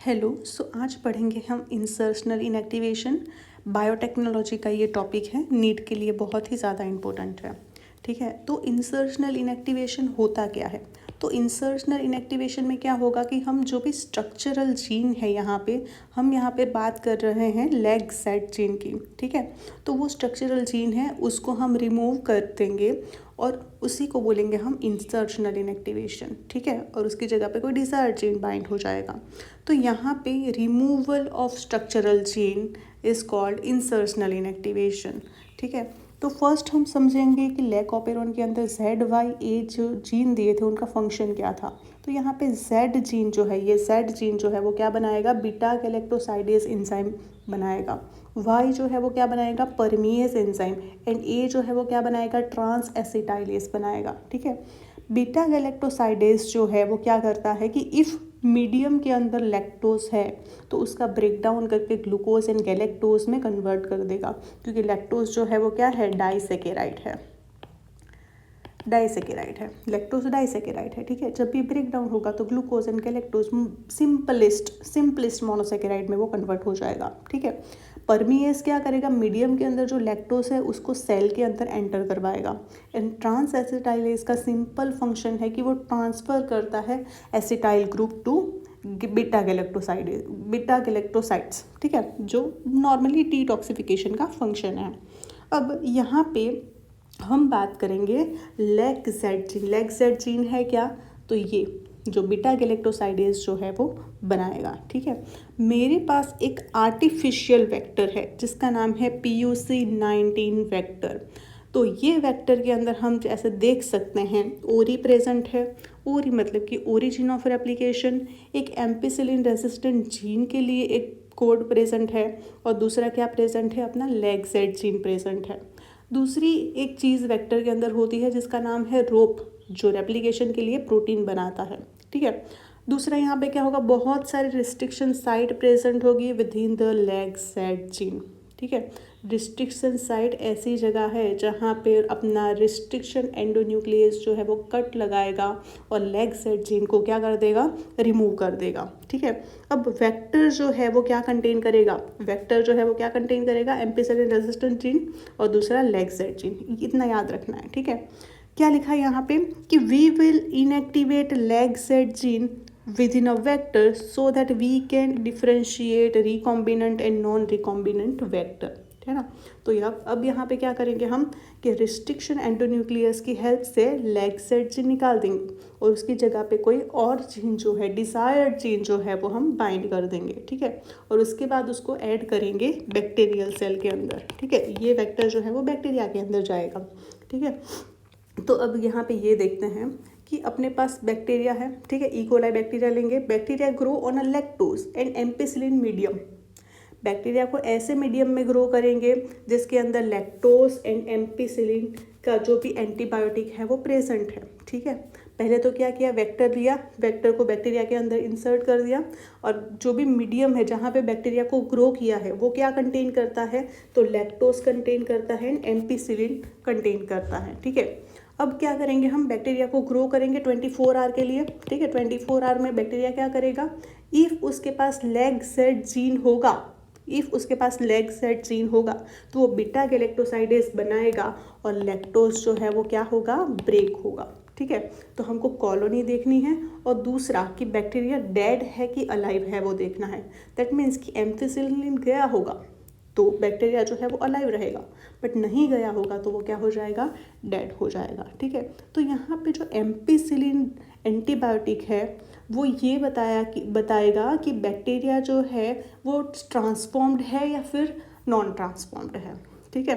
Hello. आज पढ़ेंगे हम इंसर्शनल इनएक्टिवेशन। बायोटेक्नोलॉजी का ये टॉपिक है, नीट के लिए बहुत ही ज़्यादा इम्पोर्टेंट है। ठीक है, तो इंसर्शनल इनएक्टिवेशन होता क्या है? तो इंसर्शनल इनएक्टिवेशन में क्या होगा कि हम जो भी स्ट्रक्चरल जीन है हम यहाँ पे बात कर रहे हैं लेग सेट जीन की। ठीक है, तो वो स्ट्रक्चरल जीन है उसको हम रिमूव कर देंगे और उसी को बोलेंगे हम इंसर्शनल इनएक्टिवेशन। ठीक है, और उसकी जगह पे कोई डिजायर्ड जीन बाइंड हो जाएगा। तो यहाँ पे removal of structural gene is called insertional inactivation. ठीक है, तो फर्स्ट हम समझेंगे कि लेग ऑपेरॉन के अंदर ZYA जो जीन दिए थे उनका फंक्शन क्या था। तो यहाँ पे Z जीन जो है, ये Z जीन जो है वो क्या बनाएगा, बीटा गैलेक्टोसाइडेज एंजाइम बनाएगा। Y जो है वो क्या बनाएगा, परमीएज एंजाइम। एंड A जो है वो क्या बनाएगा, ट्रांस एसिटाइलेज बनाएगा। ठीक है, बीटा गैलेक्टोसाइडेज जो है वो क्या करता है कि इफ़ मीडियम के अंदर लैक्टोज है तो उसका ब्रेक डाउन करके ग्लूकोज एंड गैलेक्टोज में कन्वर्ट कर देगा, क्योंकि लैक्टोज जो है वो क्या है, डाइसेकेराइड है। लैक्टोज डाइसेकेराइड है। ठीक है, जब भी ब्रेक डाउन होगा तो glucose and galactose simplest monosaccharide में वो कन्वर्ट हो जाएगा। ठीक है, परमीएस क्या करेगा, मीडियम के अंदर जो लैक्टोज है उसको सेल के अंदर एंटर करवाएगा। एंड ट्रांस एसिटाइलेज का सिंपल फंक्शन है कि वो ट्रांसफ़र करता है एसिटाइल ग्रुप टू बीटा गैलेक्टोसाइड्स। ठीक है, जो नॉर्मली डिटॉक्सिफिकेशन का फंक्शन है। अब यहाँ पे हम बात करेंगे लेग जेड जीन है क्या, तो ये जो बीटा गैलेक्टोसाइडेज जो है वो बनाएगा। ठीक है, मेरे पास एक आर्टिफिशियल वेक्टर है जिसका नाम है PUC19 वेक्टर। तो ये वेक्टर के अंदर हम जैसे देख सकते हैं ओरी प्रेजेंट है। ओरी मतलब कि ओरिजिन ऑफ रेप्लिकेशन। एक एम्पिसिलिन रेजिस्टेंट जीन के लिए एक कोड प्रेजेंट है और दूसरा क्या प्रेजेंट है, अपना लेग जेड जीन प्रेजेंट है। दूसरी एक चीज़ वेक्टर के अंदर होती है जिसका नाम है रोप, जो रेप्लिकेशन के लिए प्रोटीन बनाता है। ठीक है, दूसरा यहाँ पे क्या होगा, बहुत सारी रिस्ट्रिक्शन साइट प्रेजेंट होगी with in the leg Z gene. ठीक है, रिस्ट्रिक्शन साइट ऐसी जगह है जहाँ पे अपना रिस्ट्रिक्शन एंडोन्यूक्लियस जो है वो कट लगाएगा और लेग जेड जीन को क्या कर देगा, रिमूव कर देगा। ठीक है, अब वेक्टर जो है वो क्या कंटेन करेगा, एम्पिसिलिन रेजिस्टेंट जीन और दूसरा लेग जेड जीन, इतना याद रखना है। ठीक है, क्या लिखा है यहाँ पे कि we will inactivate lac Z gene within a vector so that we can differentiate recombinant and non recombinant vector, है ना। तो अब यहाँ पे क्या करेंगे हम कि रिस्ट्रिक्शन एंडोन्यूक्लियस की हेल्प से लेग जेड जीन निकाल देंगे और उसकी जगह पे कोई और जीन जो है, डिजायर्ड जीन जो है वो हम बाइंड कर देंगे। ठीक है, और उसके बाद उसको ऐड करेंगे बैक्टीरियल सेल के अंदर। ठीक है, ये वेक्टर जो है वो बैक्टीरिया के अंदर जाएगा। ठीक है, तो अब यहाँ पे ये देखते हैं कि अपने पास बैक्टीरिया है। ठीक है, इकोलाई बैक्टीरिया लेंगे। Bacteria grow on a lactose and ampicillin medium. Bacteria को ऐसे मीडियम में ग्रो करेंगे जिसके अंदर लैक्टोज एंड एम्पिसिलिन का जो भी एंटीबायोटिक है वो प्रेजेंट है। ठीक है, पहले तो क्या किया, वेक्टर लिया, वेक्टर को बैक्टीरिया के अंदर इंसर्ट कर दिया और जो भी मीडियम है जहाँ पे बैक्टीरिया को ग्रो किया है वो क्या कंटेन करता है, तो लैक्टोज कंटेन करता है एंड एम्पिसिलिन कंटेन करता है। ठीक है, अब क्या करेंगे, हम बैक्टीरिया को ग्रो करेंगे 24 आवर के लिए। ठीक है, 24 आवर में बैक्टीरिया क्या करेगा, इफ़ उसके पास लेग जेड जीन होगा तो वो बीटा गैलेक्टोसाइडेज बनाएगा और लैक्टोज जो है वो क्या होगा, ब्रेक होगा। ठीक है, तो हमको कॉलोनी देखनी है और दूसरा कि बैक्टीरिया डेड है कि अलाइव है वो देखना है। दैट मीन्स कि एम्पिसिलिन गया होगा तो बैक्टीरिया जो है वो अलाइव रहेगा, बट नहीं गया होगा तो वो क्या हो जाएगा, डेड हो जाएगा। ठीक है, तो यहाँ पे जो एम्पिसिलिन एंटीबायोटिक है वो ये बताएगा कि बैक्टीरिया जो है वो ट्रांसफॉर्म्ड है या फिर नॉन ट्रांसफॉर्म्ड है। ठीक है,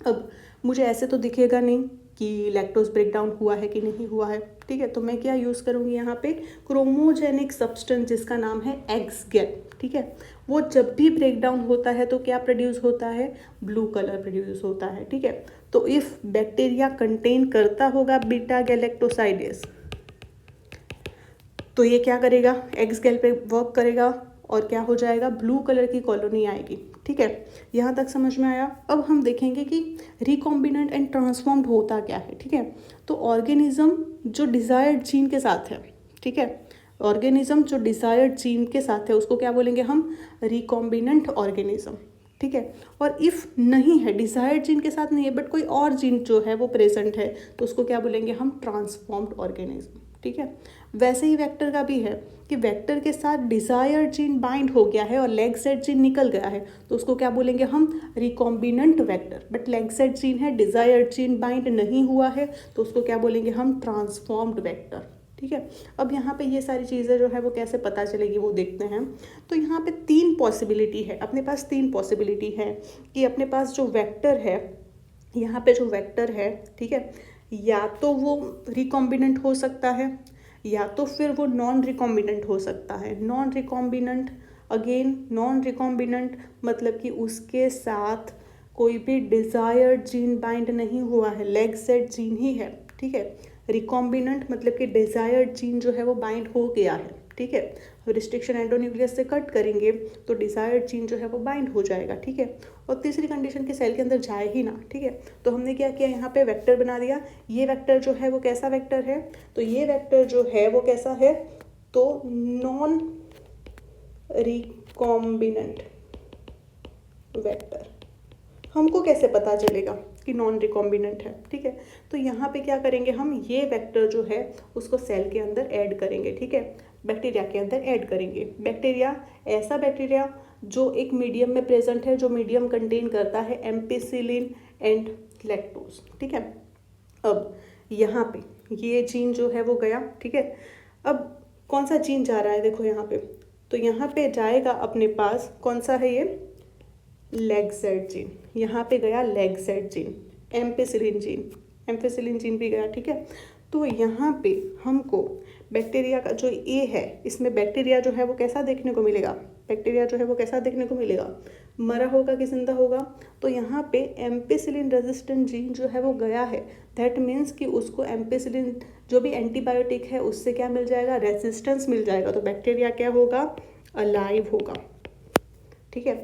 अब मुझे ऐसे तो दिखेगा नहीं कि लैक्टोज ब्रेक डाउन हुआ है कि नहीं हुआ है। ठीक है, तो मैं क्या यूज़ करूँगी यहाँ पे, क्रोमोजेनिक सब्सटेंस जिसका नाम है एक्सगेल। ठीक है, वो जब भी ब्रेक डाउन होता है तो क्या प्रोड्यूस होता है, ब्लू कलर प्रोड्यूस होता है। ठीक है, तो इफ़ बैक्टीरिया कंटेन करता होगा बीटा गैलेक्टोसाइडेज तो ये क्या करेगा, एक्सगेल पे वर्क करेगा और क्या हो जाएगा, ब्लू कलर की कॉलोनी आएगी। ठीक है, यहाँ तक समझ में आया। अब हम देखेंगे कि रिकॉम्बिनेंट एंड ट्रांसफॉर्म्ड होता क्या है। ठीक है, तो ऑर्गेनिज्म जो डिज़ायर्ड जीन के साथ है, ठीक है, ऑर्गेनिज्म जो डिजायर्ड जीन के साथ है उसको क्या बोलेंगे हम, रिकॉम्बिनेंट ऑर्गेनिज्म, ठीक है। और इफ़ नहीं है, डिजायर्ड जीन के साथ नहीं है बट कोई और जीन जो है वो प्रेजेंट है, तो उसको क्या बोलेंगे हम, ट्रांसफॉर्म्ड ऑर्गेनिज्म, ठीक है। वैसे ही वेक्टर का भी है कि वेक्टर के साथ डिजायर्ड जीन बाइंड हो गया है और लेग सेट जीन निकल गया है, तो उसको क्या बोलेंगे हम, recombinant vector. But leg set gene है, डिजायर्ड जीन बाइंड नहीं हुआ है, तो उसको क्या बोलेंगे हम, ट्रांसफॉर्म्ड वेक्टर, ठीक है। अब यहाँ पे ये सारी चीज़ें जो है वो कैसे पता चलेगी वो देखते हैं। तो यहाँ पे 3 पॉसिबिलिटी है, अपने पास 3 पॉसिबिलिटी है कि अपने पास जो वेक्टर है, यहाँ पे जो वेक्टर है, ठीक है, या तो वो रिकॉम्बिनेंट हो सकता है या तो फिर वो नॉन रिकॉम्बिनेंट हो सकता है। Non recombinant, again non recombinant मतलब कि उसके साथ कोई भी डिज़ायर्ड जीन बाइंड नहीं हुआ है, लेग सेट जीन ही है, ठीक है। रिकॉम्बिनेंट मतलब कि डिज़ायर्ड जीन जो है वो बाइंड हो गया है, ठीक है। रिस्ट्रिक्शन एंडोन्यूक्लियस से कट करेंगे तो डिज़ायर्ड जीन जो है वो बाइंड हो जाएगा, ठीक है। और तीसरी कंडीशन कि सेल के अंदर जाए ही ना, ठीक है। तो हमने क्या किया, यहाँ पे वेक्टर बना दिया। ये वेक्टर जो है वो कैसा वेक्टर है, तो ये वेक्टर जो है वो कैसा है, तो नॉन रिकॉम्बिनेंट वेक्टर। हमको कैसे पता चलेगा कि नॉन रिकॉम्बिनेंट है, ठीक है। तो यहाँ पे क्या करेंगे हम, ये वेक्टर जो है उसको सेल के अंदर ऐड करेंगे, ठीक है, बैक्टीरिया के अंदर ऐड करेंगे। बैक्टीरिया, ऐसा बैक्टीरिया जो एक मीडियम में प्रेजेंट है, जो मीडियम कंटेन करता है एम्पिसिलिन एंड लैक्टोज, ठीक है। अब यहाँ पे ये जीन जो है वो गया, ठीक है। अब कौन सा जीन जा रहा है, देखो यहाँ पे, तो यहाँ पे जाएगा अपने पास कौन सा है ये, लेग सेट जीन। यहाँ पे गया leg set gene, ampicillin gene, ampicillin gene भी गया, ठीक है। तो यहाँ पे हमको बैक्टीरिया का जो ए है, इसमें बैक्टीरिया जो है वो कैसा देखने को मिलेगा, बैक्टीरिया जो है वो कैसा देखने को मिलेगा, मरा होगा कि जिंदा होगा। तो यहाँ पे एम्पिसिलिन रेजिस्टेंट जीन जो है वो गया है, दैट मीन्स कि उसको एम्पिसिलिन जो भी एंटीबायोटिक है उससे क्या मिल जाएगा, रेजिस्टेंस मिल जाएगा। तो बैक्टीरिया क्या होगा, अलाइव होगा, ठीक है।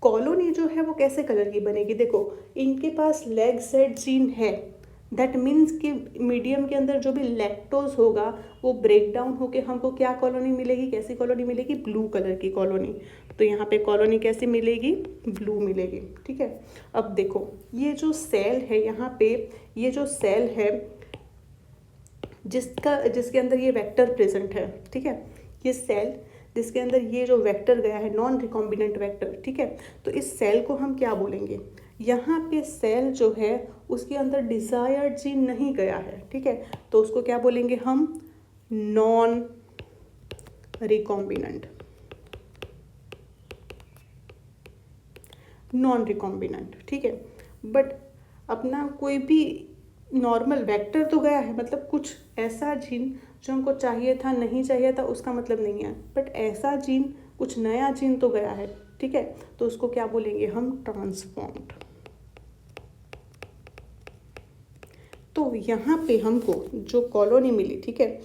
कॉलोनी जो है वो कैसे कलर की बनेगी, देखो इनके पास लेग सेट जीन है, दैट मीन्स कि मीडियम के अंदर जो भी लैक्टोज होगा वो ब्रेक डाउन होके हमको क्या कॉलोनी मिलेगी, कैसी कॉलोनी मिलेगी, ब्लू कलर की कॉलोनी। तो यहाँ पे कॉलोनी कैसी मिलेगी, ब्लू मिलेगी, ठीक है। अब देखो ये जो सेल है, यहाँ पे ये जो सेल है जिसके अंदर ये वेक्टर प्रेजेंट है, ठीक है, ये सेल जिसके अंदर ये जो वेक्टर गया है, नॉन रिकॉम्बिनेंट वेक्टर, ठीक है। तो इस सेल को हम क्या बोलेंगे, यहाँ पे सेल जो है उसके अंदर डिजायर्ड जीन नहीं गया है, ठीक है, तो उसको क्या बोलेंगे हम, नॉन रिकॉम्बिनेंट, नॉन रिकॉम्बिनेंट, ठीक है। बट अपना कोई भी नॉर्मल वेक्टर तो गया है, मतलब कुछ ऐसा जीन जो हमको चाहिए था नहीं चाहिए था उसका मतलब नहीं है, बट ऐसा जीन, कुछ नया जीन तो गया है, ठीक है। तो उसको क्या बोलेंगे हम, ट्रांसफॉर्म्ड। तो यहाँ पे हमको जो कॉलोनी मिली, ठीक है,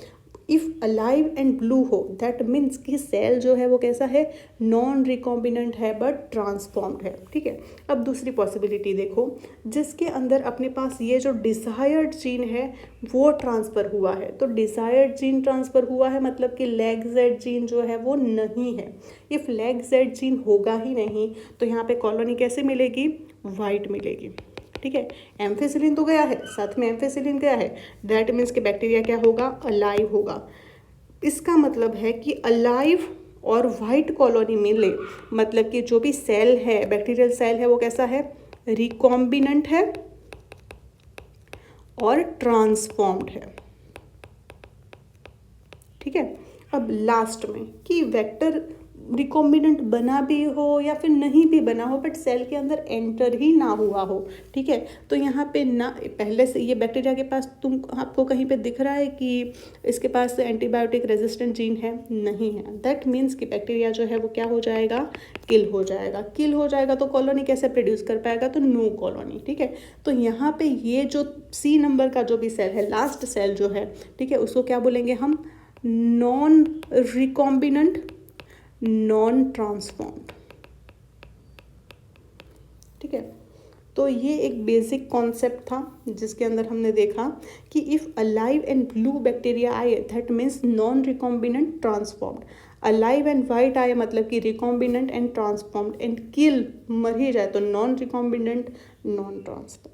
इफ़ अलाइव एंड ब्लू हो, दैट मीन्स कि सेल जो है वो कैसा है, नॉन रिकॉम्बिनेंट है बट ट्रांसफॉर्म्ड है, ठीक है। अब दूसरी पॉसिबिलिटी देखो, जिसके अंदर अपने पास ये जो डिज़ायर्ड जीन है वो ट्रांसफ़र हुआ है। तो डिज़ायर्ड जीन ट्रांसफ़र हुआ है मतलब कि लेग जेड जीन जो है वो नहीं है। इफ़ लेग जेड जीन होगा ही नहीं तो यहाँ पे कॉलोनी कैसे मिलेगी, वाइट मिलेगी, ठीक है। एम्फिसिलिन तो गया है, साथ में एम्फिसिलिन गया है, दैट मीन्स कि बैक्टीरिया क्या होगा, अलाइव होगा। इसका मतलब है कि अलाइव और वाइट कॉलोनी मिले मतलब कि जो भी सेल है, बैक्टीरियल सेल है, वो कैसा है, रिकॉम्बिनेंट है और ट्रांसफॉर्म्ड है, ठीक है। अब लास्ट में कि वेक्टर रिकॉम्बिनेंट बना भी हो या फिर नहीं भी बना हो बट सेल के अंदर एंटर ही ना हुआ हो, ठीक है। तो यहाँ पे ना पहले से ये बैक्टीरिया के पास आपको कहीं पे दिख रहा है कि इसके पास एंटीबायोटिक रेजिस्टेंट जीन है, नहीं है, दैट मीन्स कि बैक्टीरिया जो है वो क्या हो जाएगा, किल हो जाएगा। किल हो जाएगा तो कॉलोनी कैसे प्रोड्यूस कर पाएगा, तो नो कॉलोनी, ठीक है। तो यहाँ पे ये जो सी नंबर का जो भी सेल है, लास्ट सेल जो है, ठीक है, उसको क्या बोलेंगे हम, नॉन रिकॉम्बिनेंट, नॉन ट्रांसफॉर्म्ड, ठीक है। तो ये एक बेसिक कॉन्सेप्ट था जिसके अंदर हमने देखा कि if alive and blue bacteria आए that means non recombinant transformed, alive and white आए मतलब कि recombinant and transformed, and kill मर ही जाए तो नॉन रिकॉम्बिनेंट नॉन ट्रांसफॉर्म्ड।